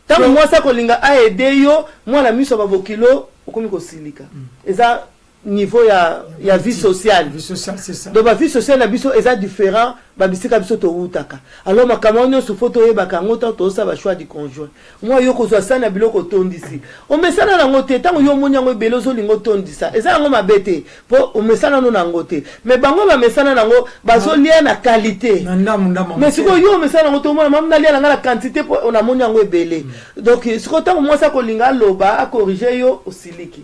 tango mwasa ko linga aide yo mwana miso ba bokilo okomi ko silika eza niveau ya vie sociale c'est ça donc la vie sociale na biso eza différent ba bisika biso to utaka alors makamanyo su photo ye bakangota to sa ba choix du conjoint moi yo ko sana biloko tondisi o mesana na ngote tango yo monya ngo belozo lingo tondisa eza ngo mabete po o mesana no na ngote mais bango ba mesana nango bazo lia na qualité mais siko yo mesana ngo to mona mamna lia na la quantité po on a monya ngo ebele donc siko tango moi sa ko linga loba a corriger yo osiliki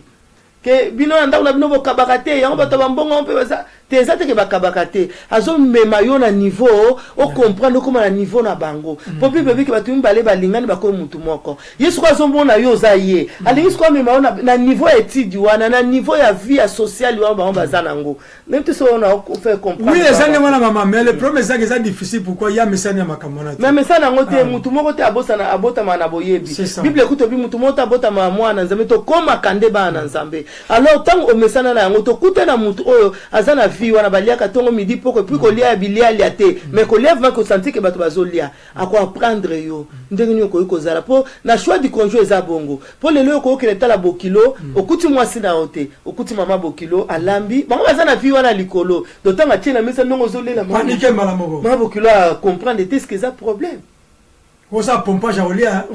que bino anda una bino bokabakate yango bato bambongo mpe baza teza te ke bakabakate azo mema yo na niveau o comprendre comment na niveau na bango po pe bebe ke bato mbale balingani bako mutu moko yesu kwa zombona yo za ye alingi kwa mema na niveau étude wana na niveau ya vie sociale wana bango baza nango même tu so on a fait comprendre oui les années wana maman mais le problème c'est que c'est difficile pourquoi il y a mesana makamona mais mesana ngote mutu moko te abosana abota mana boyebi bible kuto bi mutu moko abota mwana nzambe to koma kande bana nzambe alors tant o mesana na ngoto kuta na mutu oyo azana vie wana balia katongo midi poko puis ko lia bilia liate mais ko lève va ko sentir que bato bazolia a ko apprendre yo ndenge ni ko zala po na choix du conjoint za bongo po le lo ko keleta la bokilo okuti mwasi na ote okuti mama bokilo alambi bango bazana vie wana likolo d'autant atina mesa ndongo zolela panique malamoko mama bokilo a comprendre est-ce que ça problème ko ça pompage à olia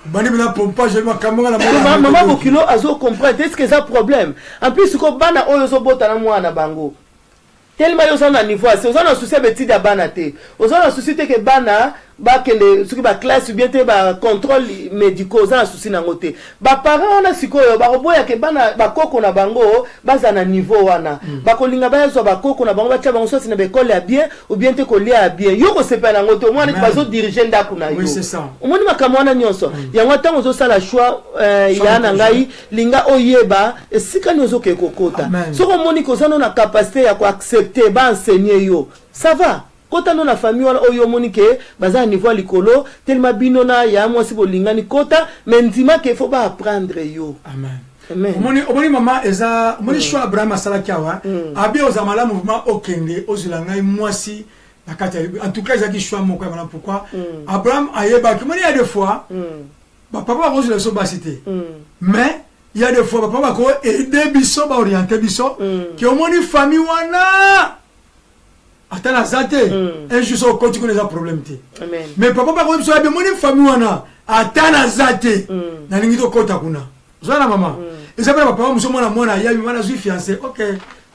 bani bina pompage ma kamanga na mama bokilo azo comprendre est-ce que ça problème en plus ko bana oyo zo bota na mwana bango tellement yo sont à niveau c'est on a souci betide ya bana te on a souci te que bana ba kende suki ba classe bien te ba contrôle médicaux on a souci na ngote ba parents on a sikoyo ba roboya ke bana ba koko na bango baza na niveau wana ba kolinga ba yazo ba koko na bango ba tia bango so na école ya bien ou bien te kolia bien yo ko sepa na ngote moi ne bazo diriger ndako na yo oui c'est ça o moni makamwana nyonso yango tango zo sala choix ya na ngai linga oyeba esika nyozo ke kokota so ko moni ko zano na capacité ya ko accepter ba enseigner yo ça va kota no na famille wana oyo monike baza niveau likolo tellement binona ya mwasi bolingani kota mais ndima ke faut ba apprendre yo amen omoni mama eza omoni choix Abraham asala kiawa abi ozamala mouvement okende ozulangai mwasi nakati en tout cas ezaki choix moko voilà pourquoi Abraham ayeba ki moni ya des fois papa ba kozula so basité mais il y a des fois papa ba ko aider biso ba orienter biso ki omoni famille wana atana zate un jour so ko tiko les problèmes té mais papa ba ko biso ya moni famille wana atana zate na lingi to kota kuna zwana mama ezabela papa muso mwana ya mwana zui fiancé OK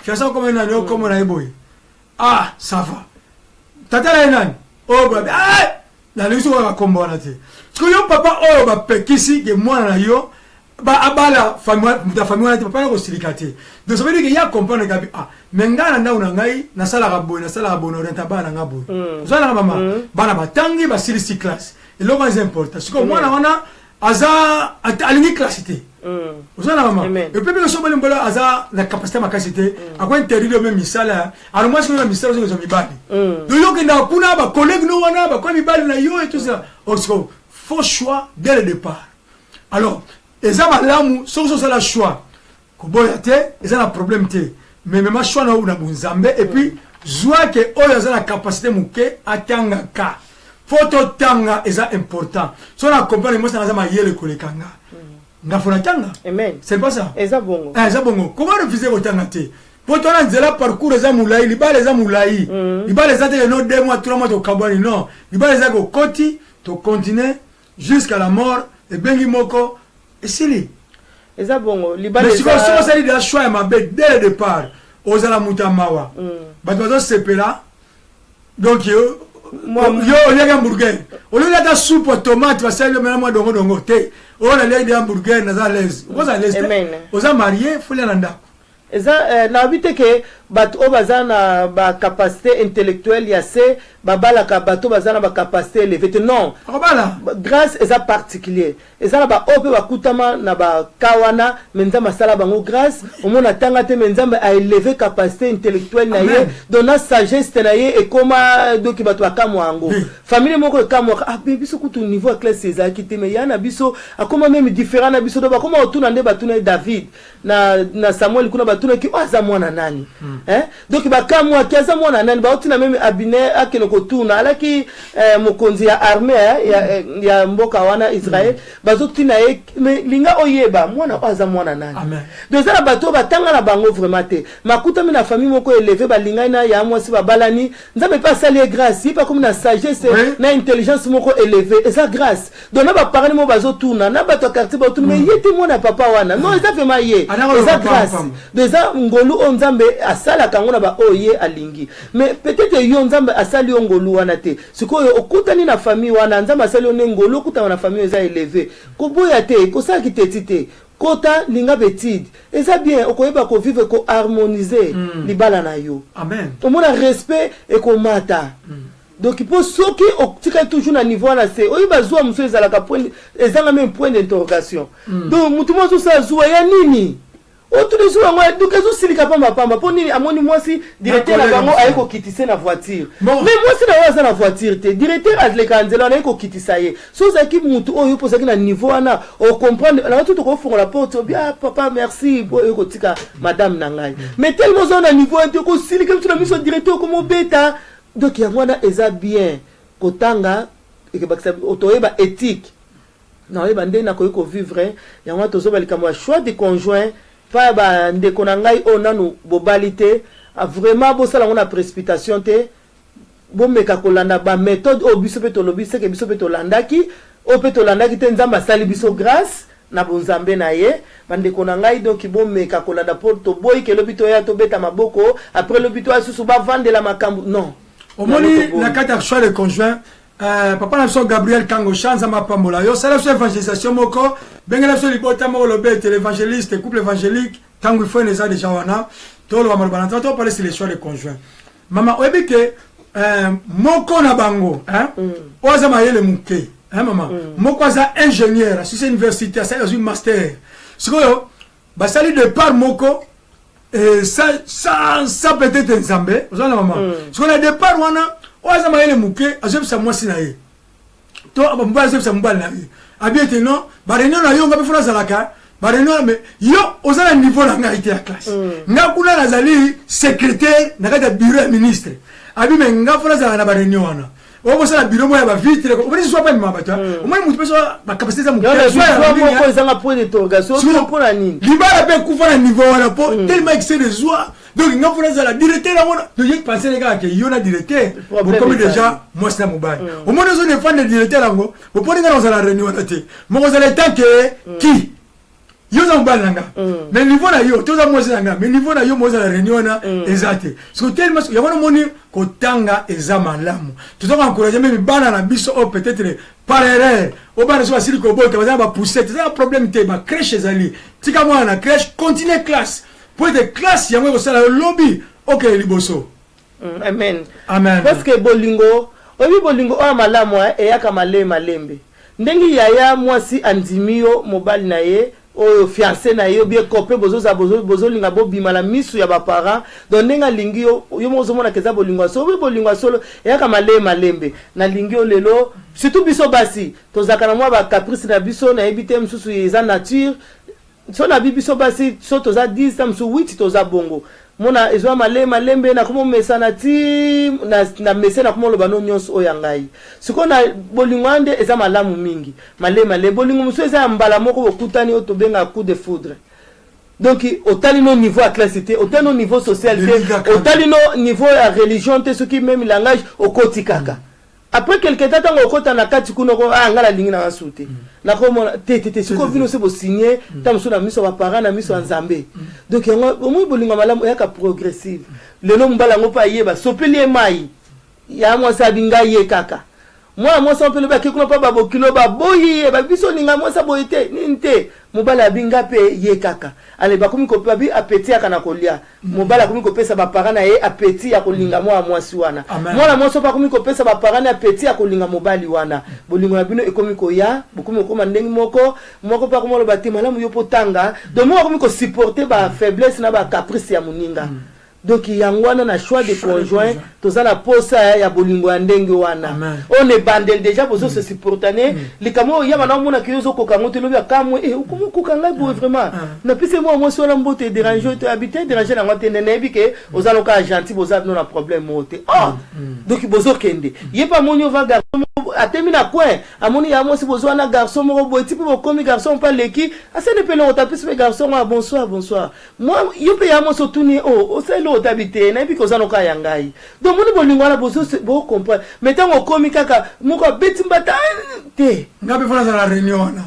fiancé comme na no comme na eboy ah ça va tata la nani oh baba ah na lingi so ka kombo na té parce que yo papa oh ba pekisi ke mwana na yo ba abala famille wana papa na ko silikate donc ça veut dire que ya comprendre que ah mengana nda una ngai na sala ka boy na sala ka bonorenta bana ngabo zwana mama bana batangi ba silisi classe et le moins important c'est que mwana wana aza alingi classité zwana mama et puis que so bali mbola aza na capacité ma capacité à quoi interdire même misala alors moi ce que na misala zo mibali donc yo kenda kuna ba collègue no wana ba kwa mibali na yo et tout ça also faux choix dès le départ alors ezaba lamu so la choix koboya te eza na problème te mais même choix na una bunzambe et puis joie que oyo eza na capacité muke atanga ka photo tanga eza important so na comprendre moi ça na ma yele kolekanga ngafona tanga amen c'est pas ça eza bongo comment refuser kotanga te photo na nzela parcours eza mulai libala eza mulai libala eza te no 2 mois 3 mois to kabani non libala eza ko koti to continuer jusqu'à la mort et bengi moko esili eza bongo libala mais si on s'est dit de choix ma bête dès le départ ozala mutamawa bato bazo sepela donc yo olega hamburger olega ta soupe tomate basali yo mena dongo te ona lega hamburger na za l'aise oza l'aise oza marié folia na ndako eza na habite ke bato o bazana ba capacité intellectuelle ya se babalaka bato bazana ba capacité élevée non grâce eza particulier eza ba ope bakutama na ba kawana menza masala bango grâce omona tanga te menzambe a élevé capacité intellectuelle na ye dona sagesse na ye et koma doki bato akamwa ango famille moko ekamwa ah biso kutu niveau classe eza kité mais yana biso akoma même différent na biso do ba koma otuna nde batuna David na Samuel kuna batuna ki aza mwana nani donc bakamwa ki aza mwana nani ba otina même Abiner akeno kotuna alaki mokonzi ya armée ya mboka wana Israël bazotina ye mais linga oyeba mwana aza mwana nani donc ça bato batanga na bango vraiment te makuta mina famille moko élevé balinga na ya mwasi babalani nzambe pas sali grâce pas comme na sagesse na intelligence moko élevé et ça grâce donc na ba parents mo bazotuna na bato quartier batuna mais yete mwana papa wana non ça fait maye ça grâce donc ça ngolu onzambe asala kango na ba oye alingi mais peut-être yo nzambe asali ngolu wana te sikoyo okutani na famille wana nzambe asali ngolu okutana na famille eza élevé koboya te ko ça ki te kota linga betide eza bien okoyeba ko vivre ko harmoniser libala na yo amen omona respect et ko mata donc pour ceux qui ont toujours na niveau na c'est oyeba zwa muso ezalaka point ezanga même point d'interrogation donc mutu mo so zwa ya nini autour de jour ngwa donc ezo silika pamba po nini amoni mwasi directeur na bango ayeko kitise na voiture mais mwasi na waza na voiture te directeur azleka nzela na ayeko kitisa ye so za ki mutu oyo posaki na niveau ana o comprendre na tout ko fonga la porte bien papa merci bo ayeko tika madame nangai mais tellement zo na niveau de ko silika mutu na miso directeur comme beta donc ya mwana eza bien kotanga et que baksa otoyeba éthique na oyeba ndena ko vivre ya mwana tozo balikamo choix de conjoint pas ba ndeko na ngai onanu bobalité vraiment bosala ngona précipitation te bomeka kolanda ba méthode o biso pe tolobi c'est que biso pe tolandaki o pe tolandaki te nzamba sali biso grâce na bonzambe na ye bandeko na ngai donc bomeka kolanda porto boy ke lobito ya to beta maboko après lobito asusu ba vendre la makambu non omoni na kata choix de conjoint papa na so Gabriel Kango Chanza mapambola yo sala so évangélisation moko bengela so libota moko lobete l'évangéliste couple évangélique tangu fo neza déjà wana to lo amalo banata to parler sur les choix de conjoint mama obike moko na bango oza mayele muke mama moko za ingénieur si c'est université ça une master sikoyo basali de par moko ça peut-être nzambe ozana mama sikoyo de par wana oza mayele muke azebisa mwasi na ye to abamba azebisa mbali na ye abiete non ba réunion na yo ngabe fona zalaka ba réunion mais yo ozala niveau na ngai te ya classe ngakuna nazali secrétaire na kata bureau ya ministre abi me ngafona zala na ba réunion wana obo sala bureau moya ba vitre ko obisi soit pas mabata o moi mutu peso ba capacité za muke soit moko ezanga point d'interrogation pour la nini libala be kufa na niveau wana po tellement excès de joie donc ngafona zala directeur la wana donc je pensais les gars que yo na directeur vous comme déjà moi c'est mobile au moins zo ne fan de directeur lango vous prenez dans la réunion wana te mo zala tant que qui yo za mbala nanga mais niveau na yo to za moi nanga mais niveau na yo mo za la réunion na exact so tellement ya wana moni ko tanga ezama lamu tu dois encourager même bana na biso o peut-être par erreur o bana so asili ko boka ba pousser c'est un problème te ba crèche ezali tika moi na crèche continue classe pour être classe ya moi ko sala lobby OK liboso amen amen parce que bolingo obi bolingo o malamu e yaka malembe ndengi yaya mwasi andimio mobile na ye o fiancé na yo bien copé bozo linga bo bimala misu ya ba parents donc ndenga lingi yo mozo mona keza bolingo solo yaka malembe na lingi yo lelo surtout biso basi tozaka na mwa ba caprice na biso na ebite msusu eza nature so na bibi so basi so toza 10 tam so 8 toza bongo mona ezwa malembe na komo mesana ti na mesena komo loba no nyonso oyangai siko na bolingwande eza malamu mingi male bolingo muso eza mbala moko okutani otobenga coup de foudre. Donc autant no niveau à classité autant no niveau social autant no niveau à religion te ce qui même langage au kotikaka. Après quelque temps on kota na kati kuno ko ngala lingi na asute na ko te siko vino se bo signer tamso na miso ba parents na miso nzambe donc au moins bolinga malamu ya ka progressive le nom mbala ngo pa yeba sopeli mai ya mo sa binga ye kaka moi ça peut le ba kilo pa babo kilo ba boyi ba biso ninga moi ça boyete ninte mobala binga pe ye kaka ale ba komi ko pa bi appétit akana kolia mobala komi ko pesa ba parents na ye appétit ya kolinga moi si wana moi so pa komi ko pesa ba parents na appétit ya kolinga mobali wana bolingo na bino ekomi ko ya bokomi ko mandengi moko pa komo lo batima la mu yo potanga donc moi komi ko supporter ba faiblesse na ba caprice ya muninga. Donc yangwana na choix de conjoint toza la posa ya bolingo ndenge wana on est bandel déjà pour se supporter likamo ya mana mona kiyozo ko kango te lobi akamwe ukumu kukanga bo vraiment na pise moi so la mbote déranger te habiter déranger na ngate nene bike ozalo ka gentil boza no na problème mote donc bozo kende yepa monyo va garçon atemi na coin amoni ya mo si bozo na garçon mo bo type bo komi garçon pas leki ase ne pelo otapis pe garçon bonsoir moi yepe ya mo so tuni t'habiter na biko zano ka yangai donc moni bolingo na bozo bo comprendre metango komi kaka moko betimbata te ngabe fona za la réunion na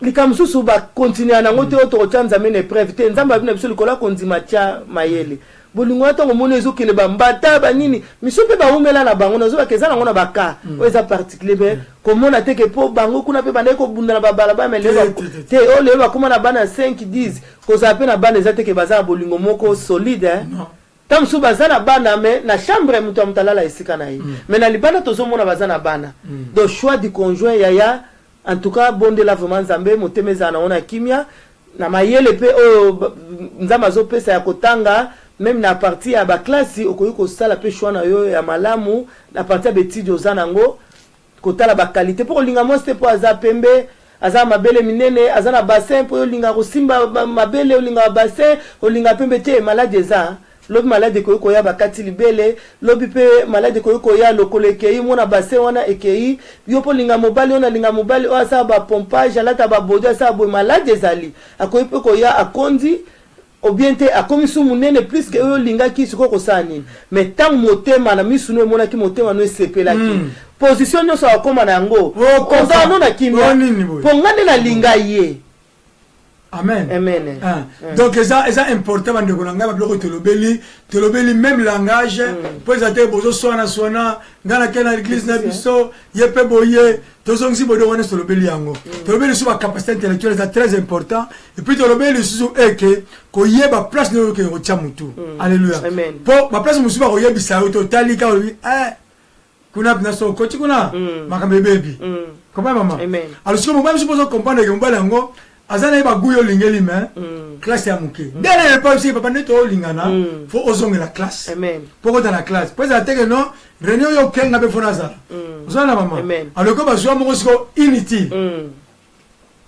likamsusu ba continuer na ngote oto chanza mene preuve te nzamba bina biso likola konzima tia mayele bolingo atango moni ezokele ba mbata ba nini misope ba umela na bango nazo ba kezana ngona baka oza particulier be komona te ke po bango kuna pe banda ko bunda na babala ba mele te o le ba komona bana 5 10 ko za pe na bana ezate ke baza bolingo moko solide tam su bazana bana me na chambre mutu amtalala esika na yi mais na libana tozo mona bazana bana donc choix du conjoint yaya en tout cas bonde la vraiment nzambe motemeza na ona kimia na mayele pe nzamba zo pesa ya kotanga même na partie ya ba classe okoyi ko sala pe choix na yo ya malamu na partie ya betidi ozanango kotala ba qualité pour linga mo c'était pour aza pembe aza mabele minene aza na bassin pour linga ko simba mabele linga bassin linga pembe te malade eza lobi malade ko ya bakati libele lobi pe malade ko ya lokolo ekei mona bassin wana ekei yo po linga mobali ona linga mobali o asa ba pompage alata ba bodo asa bo malade ezali akoyi pe ko ya akondi obiente akomi su munene plus que yo linga ki siko ko sani mais tant motema na misu no mona ki motema no esepela ki position no so akoma na ngo konza no na kimia pongane na linga ye. Amen. Donc c'est important de kolanga ba bloko telobeli même langage pour ezate bozo sona ngana kena l'église na biso yepe boye tozo ngi bodo wana telobeli yango telobeli sur la capacité intellectuelle c'est très important et puis telobeli sur eke ko yeba place no ke o chamutu. Alléluia. Po ba place musuba ko yebisa yo totali ka obi kuna bina so ko tikuna makambe baby. Comment maman? Alors si mo même supposons comprendre que mbala yango azana iba guyo lingeli me classe ya muke dele pas aussi papa neto lingana faut ozonga la classe pour dans la classe pour ça teke non réunion yo kenga be fona za ozana mama alors que bazwa mo ko inutile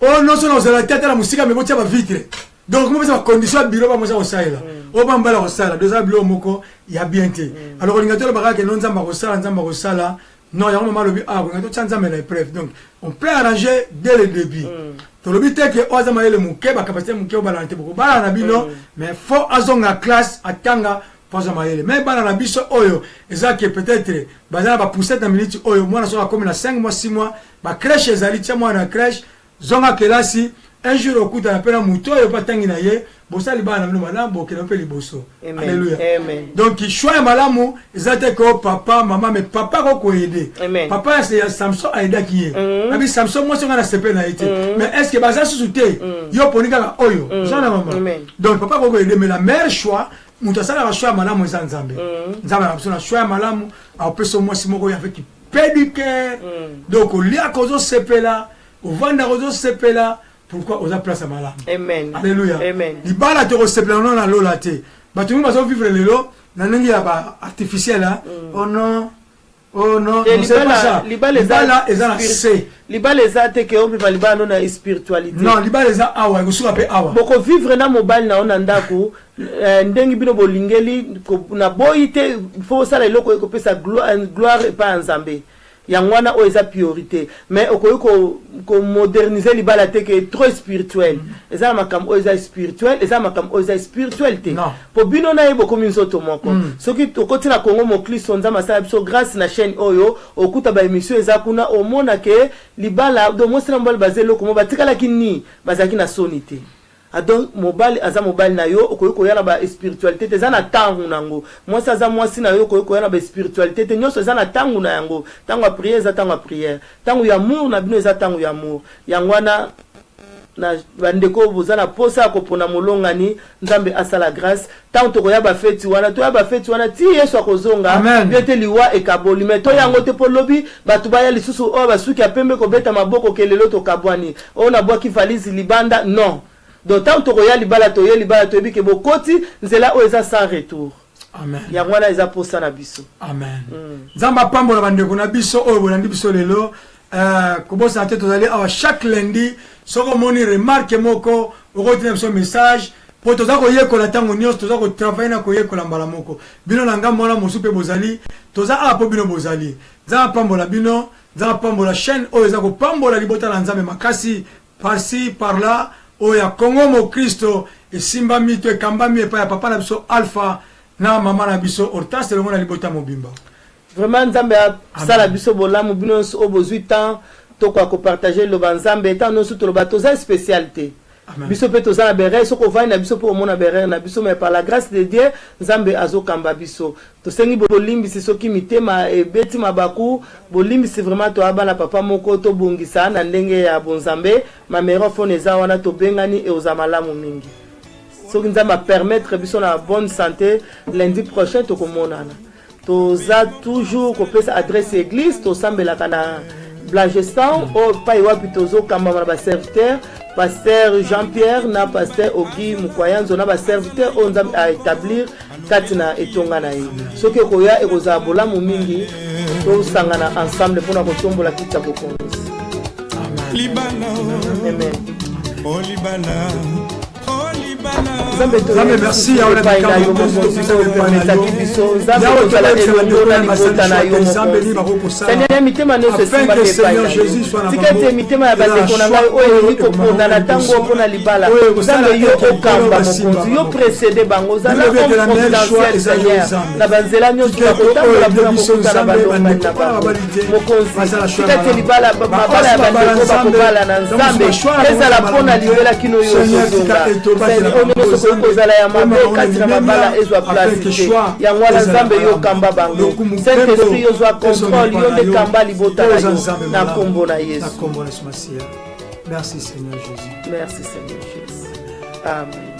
non seulement la tête la musique mais botia ba vitre donc mo ba condition bureau ba mo za osala o ba mbala osala deux bureau moko ya bien te alors lingato ba ka non nzamba osala non ya maman lobi lingato tsanza mais la preuve donc on peut arranger dès le début. Le but est que Oza Maël Mouké, la capacité Mouké au balante beaucoup. Balanabino, mais faut azonga classe à Tanga pour Oza Maël. Mais Balanabiso Oyo, et ça qui peut-être, Bazana va pousser dans minute Oyo, moi, on a comme 5 mois, 6 mois, ma crèche, Zali, tiens moi la crèche, Zonga Kelasi, un jour au coup de la peine à Mouto, et pas Tanginaye, Bossa Libana, nous madame, Boké, un peu Liboso. Alléluia. Donc, il choisit Malamou, ils étaient que papa, maman, mais papa, quoi aider. Papa, c'est Samson Aïda qui est. Abi Samson, moi, c'est un aspect na été. Mais est-ce que Baza sous-souté, yo ponika Oyo, j'en ai maman. Donc, papa, quoi aider, mais la meilleure choix, Moutasala va choisir Malamou et Zanzambe. Zanzambe a choisi Malamou, a opé son moi, si mon avec qui perd du cœur. Donc, au lit à cause de ce là, au vent à cause de ce là. Pourquoi on a place à Malam? Amen. Alléluia. Amen. Il bat la terre seplan non la lolate. Bah tout le monde va vivre le lot. Nanengi ya ba artificiel là. Oh non. Oh non, c'est pas ça. Libala est dans la C. Libala est te que on peut pas libala non na spiritualité. Non, libala est awa, go suka pe awa. Boko vivre na mobile na onandako ndengi bino bolingeli na boyite faut ça le ko pesa gloire pas nzambe. Yangwana o eza priorité mais okoyi ko moderniser libala te que trop spirituel eza makam o eza spirituel eza makam o eza spiritualité po bino na yebo komi nzoto moko soki tokoti na Congo mo Kristo nzama sa biso grâce na chaîne oyo okuta ba émission eza kuna omona ke libala do mostra mbal bazelo komo batikala kini bazaki na sonité. Donc mobile aza mobile na yo okoyiko yana ba spiritualité te zana tangu nango moi ça za moi sina yo okoyiko yana ba spiritualité te nyoso zana tangu na yango tangu a prière za tangu a prière tangu ya amour na bino za tangu ya amour yangwana na bandeko bozana posa ko pona molongani nzambe asala grâce tant to ya ba feti wana to ya ba feti wana ti Yesu akozonga biete liwa e kaboli meto yango te polobi batu baya lisusu o basuki apembe ko beta maboko kelelo to kabwani ona bwa kifalizi libanda non. Donc tant que royal libala to yebi ke bokoti nzela o eza sans retour. Amen. Ya ngwana eza posa na biso. Amen. Zamba pambo na bandeko na biso o bolandi biso lelo kobosa te tozali awa chaque lundi soko moni remarque moko okotina biso message po toza ko yekola tango nyos toza ko travailler na ko yekola mbala moko. Bino na ngamba na mosupe bozali toza a po bino bozali. Zamba pambo la bino, zamba pambo la chaîne o eza ko pambo la libota la nzambe makasi par-ci par-là. Oya Congo mo Kristo e simba mito e kambami e pa ya papa na biso Alpha na mama na biso Hortense le mona libota mobimba. Vraiment nzambe a sala biso bolamu bino o bozwi temps to kwa ko partager lo banzambe tant no suto lo bato za spécialité. Biso pe to za bere so ko vai na biso po mona bere na biso mais par la grâce de Dieu nzambe azo kamba biso. To sengi bolimbi si soki mitema e beti mabaku bolimbi si vraiment to abala papa moko to bongisa na ndenge ya bonzambe ma mère fone za wana to bengani e ozamalamu mingi. Soki nzamba permettre biso na bonne santé lundi prochain to komonana. To za toujours ko pesa adresse église to sambela kana Blagestan o pai wapi tozo kamba na ba serviteur pasteur Jean-Pierre na pasteur Ogi Mukwayanzo na ba serviteur on nzambe a établir katina etonga na ye soki koya ekoza bolamu mingi to sangana ensemble pona kotombola kitsa bokonzi. Amen. Oh Libana. Zambe merci à Seigneur Jésus soit la kozala ya mabe kati na mabala ezwa place ya ngwana nzambe yo kamba bango Saint-Esprit yo zwa contrôle yo nde kamba libota na yo na kombo na Yesu. Merci Seigneur Jésus. Merci Seigneur Jésus. Amen.